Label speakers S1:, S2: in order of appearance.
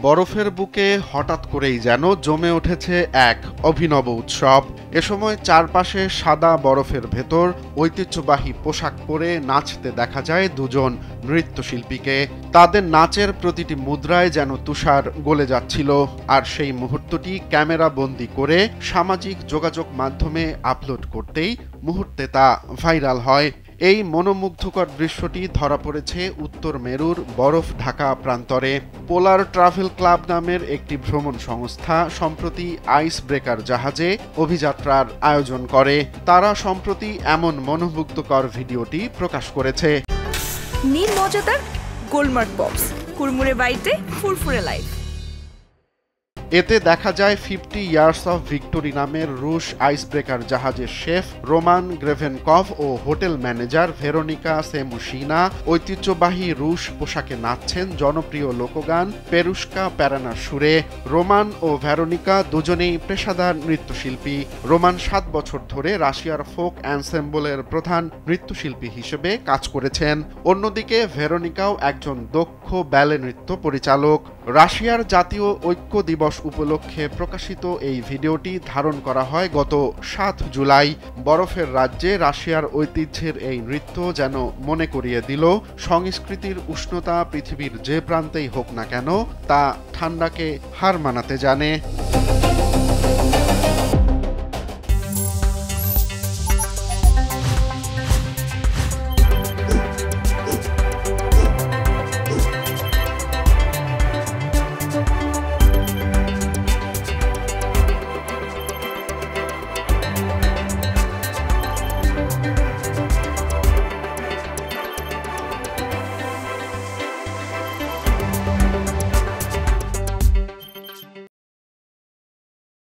S1: বরফের বুকে হঠাৎ করেই যেন জমে উঠেছে এক অভিনব উৎসব। এ সময় চারপাশে সাদা বরফের ভেতর ঐতিহ্যবাহী পোশাক পরে নাচতে দেখা যায় দুজন নৃত্যশিল্পীকে। তাদের নাচের প্রতিটি মুদ্রায় যেন তুষার গলে যাচ্ছিল, আর সেই মুহূর্তটি ক্যামেরা বন্দি করে সামাজিক যোগাযোগ মাধ্যমে আপলোড করতেই মুহূর্তে তা ভাইরাল হয়। এই মনোমুগ্ধকর দৃশ্যটি ধরা পড়েছে উত্তর মেরুর বরফ ঢাকা প্রান্তরে। পোলার ট্রাভেল ক্লাব নামের একটি ভ্রমণ সংস্থা সম্প্রতি আইস ব্রেকার জাহাজে অভিযাত্রার আয়োজন করে। তারা সম্প্রতি এমন মনোমুগ্ধকর ভিডিওটি প্রকাশ করেছে।
S2: নীল মজাদার গোলমার্ক পপস, কুরমুরে বাইটে ফুরফুরে লাইফ।
S1: এতে দেখা যায় 50 ইয়ার্স অফ ভিক্টোরি নামের রুশ আইস ব্রেকার জাহাজের শেফ রোমান গ্রেভেনকভ ও হোটেল ম্যানেজার ভেরোনিকা সেমুশিনা ঐতিহ্যবাহী রুশ পোশাকে নাচছেন জনপ্রিয় লোকগান পেরুস্কা প্যারানার সুরে। রোমান ও ভেরোনিকা দুজনেই পেশাদার নৃত্যশিল্পী। রোমান 7 বছর ধরে রাশিয়ার ফোক অ্যানসেম্বলের প্রধান নৃত্যশিল্পী হিসেবে কাজ করেছেন। অন্যদিকে ভেরোনিকাও একজন দক্ষ ব্যালে নৃত্য পরিচালক। রাশিয়ার জাতীয় ঐক্য দিবস উপলক্ষে প্রকাশিত এই ভিডিওটি ধারণ করা হয় গত 7 জুলাই। বরফের রাজ্যে রাশিয়ার ঐতিহ্যের এই নৃত্য যেন মনে করিয়ে দিল সংস্কৃতির উষ্ণতা পৃথিবীর যে প্রান্তেই হোক না কেন তা ঠান্ডাকে হার মানাতে জানে।